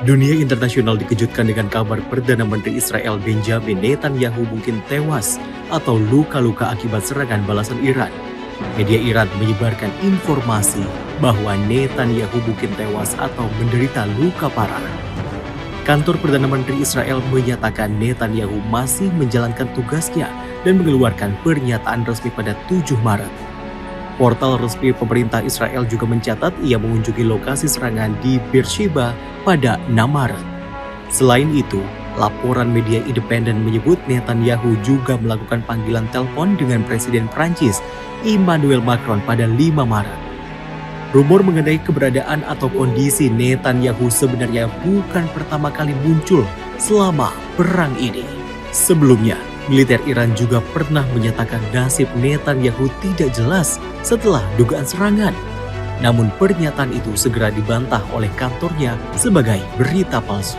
Dunia internasional dikejutkan dengan kabar Perdana Menteri Israel Benjamin Netanyahu mungkin tewas atau luka-luka akibat serangan balasan Iran. Media Iran menyebarkan informasi bahwa Netanyahu mungkin tewas atau menderita luka parah. Kantor Perdana Menteri Israel menyatakan Netanyahu masih menjalankan tugasnya dan mengeluarkan pernyataan resmi pada 7 Maret. Portal resmi pemerintah Israel juga mencatat ia mengunjungi lokasi serangan di Beersheba pada 6 Maret. Selain itu, laporan media independen menyebut Netanyahu juga melakukan panggilan telepon dengan Presiden Prancis Emmanuel Macron pada 5 Maret. Rumor mengenai keberadaan atau kondisi Netanyahu sebenarnya bukan pertama kali muncul selama perang ini. Sebelumnya, militer Iran juga pernah menyatakan nasib Netanyahu tidak jelas setelah dugaan serangan. Namun pernyataan itu segera dibantah oleh kantornya sebagai berita palsu.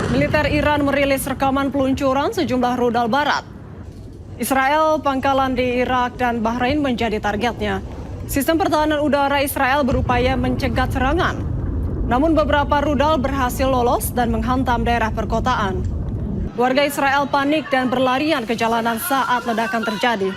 Militer Iran merilis rekaman peluncuran sejumlah rudal barat. Israel, pangkalan di Irak dan Bahrain menjadi targetnya. Sistem pertahanan udara Israel berupaya mencegat serangan. Namun beberapa rudal berhasil lolos dan menghantam daerah perkotaan. Warga Israel panik dan berlarian ke jalanan saat ledakan terjadi.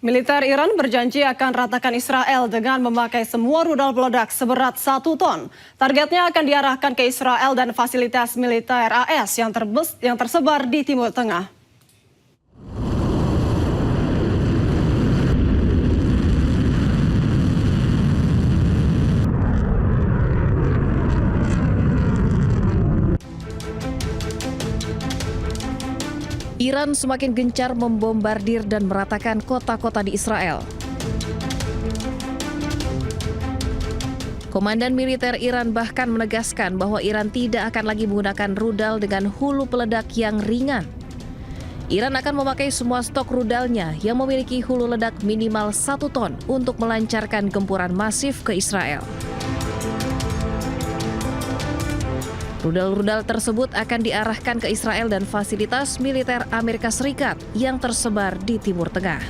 Militer Iran berjanji akan ratakan Israel dengan memakai semua rudal peledak seberat 1 ton. Targetnya akan diarahkan ke Israel dan fasilitas militer AS yang tersebar di Timur Tengah. Iran semakin gencar membombardir dan meratakan kota-kota di Israel. Komandan militer Iran bahkan menegaskan bahwa Iran tidak akan lagi menggunakan rudal dengan hulu peledak yang ringan. Iran akan memakai semua stok rudalnya yang memiliki hulu ledak minimal 1 ton untuk melancarkan gempuran masif ke Israel. Rudal-rudal tersebut akan diarahkan ke Israel dan fasilitas militer Amerika Serikat yang tersebar di Timur Tengah.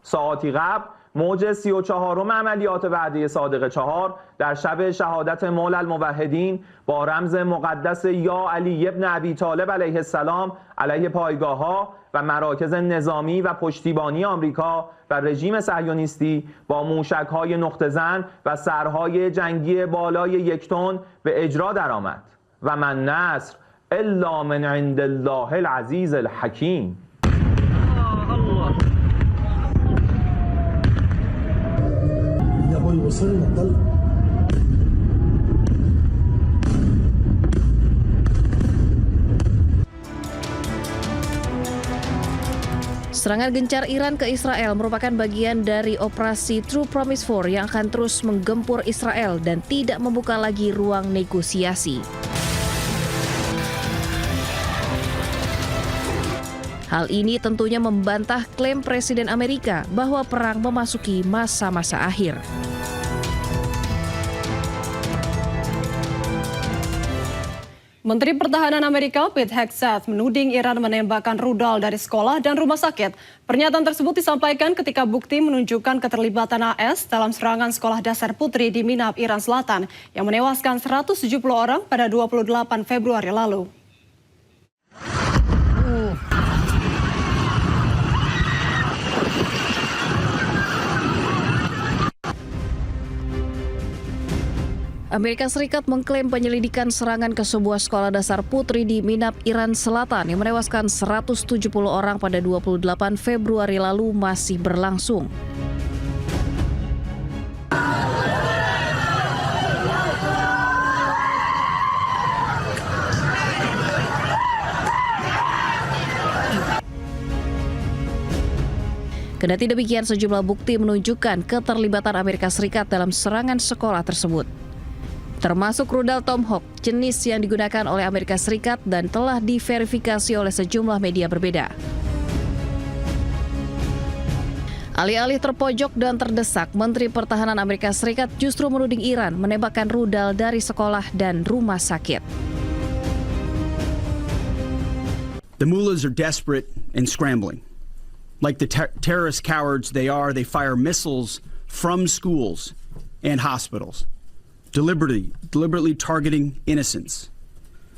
ساعاتی قبل موج 34 عملیات وعده صادق 4 در شب شهادت مولا الموحدین با رمز مقدس یا علی ابن ابی طالب علیه السلام علیه پایگاه‌ها و مراکز نظامی و پشتیبانی آمریکا و رژیم صهیونیستی با موشک‌های نقطه‌زن و سرهای جنگی بالای 1 تن به اجرا درآمد و من نصر الا من عند الله العزیز الحکیم. Serangan gencar Iran ke Israel merupakan bagian dari operasi True Promise 4 yang akan terus menggempur Israel dan tidak membuka lagi ruang negosiasi. Hal ini tentunya membantah klaim Presiden Amerika bahwa perang memasuki masa-masa akhir. Menteri Pertahanan Amerika Pete Hegseth menuding Iran menembakkan rudal dari sekolah dan rumah sakit. Pernyataan tersebut disampaikan ketika bukti menunjukkan keterlibatan AS dalam serangan sekolah dasar putri di Minab, Iran Selatan yang menewaskan 170 orang pada 28 Februari lalu. Amerika Serikat mengklaim penyelidikan serangan ke sebuah sekolah dasar putri di Minab, Iran Selatan yang menewaskan 170 orang pada 28 Februari lalu masih berlangsung. Kendati demikian, sejumlah bukti menunjukkan keterlibatan Amerika Serikat dalam serangan sekolah tersebut, termasuk rudal Tomahawk, jenis yang digunakan oleh Amerika Serikat dan telah diverifikasi oleh sejumlah media berbeda. Alih-alih terpojok dan terdesak, Menteri Pertahanan Amerika Serikat justru menuding Iran menembakkan rudal dari sekolah dan rumah sakit. The mullahs are desperate and scrambling. Like the terrorist cowards they are, they fire missiles from schools and hospitals, deliberately targeting innocents,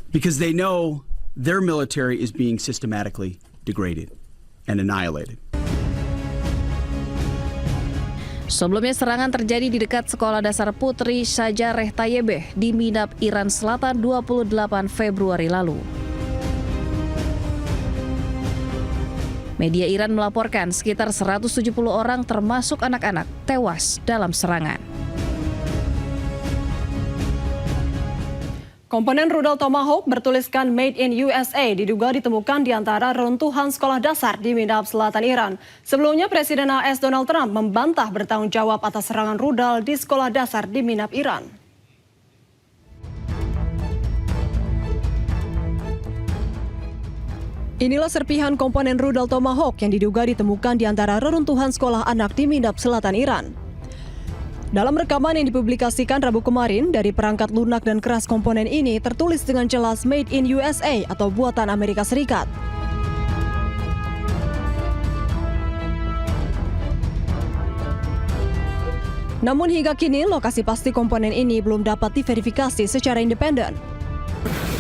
because they know their military is being systematically degraded and annihilated. Sebelumnya serangan terjadi di dekat sekolah dasar putri Shajareh Tayyibeh di Minab, Iran Selatan 28 Februari lalu. Media Iran melaporkan sekitar 170 orang termasuk anak-anak tewas dalam serangan. Komponen rudal Tomahawk bertuliskan Made in USA diduga ditemukan di antara reruntuhan sekolah dasar di Minab, Selatan Iran. Sebelumnya Presiden AS Donald Trump membantah bertanggung jawab atas serangan rudal di sekolah dasar di Minab, Iran. Inilah serpihan komponen rudal Tomahawk yang diduga ditemukan di antara reruntuhan sekolah anak di Minab, Selatan Iran. Dalam rekaman yang dipublikasikan Rabu kemarin dari perangkat lunak dan keras komponen ini tertulis dengan jelas Made in USA atau buatan Amerika Serikat. Namun hingga kini lokasi pasti komponen ini belum dapat diverifikasi secara independen.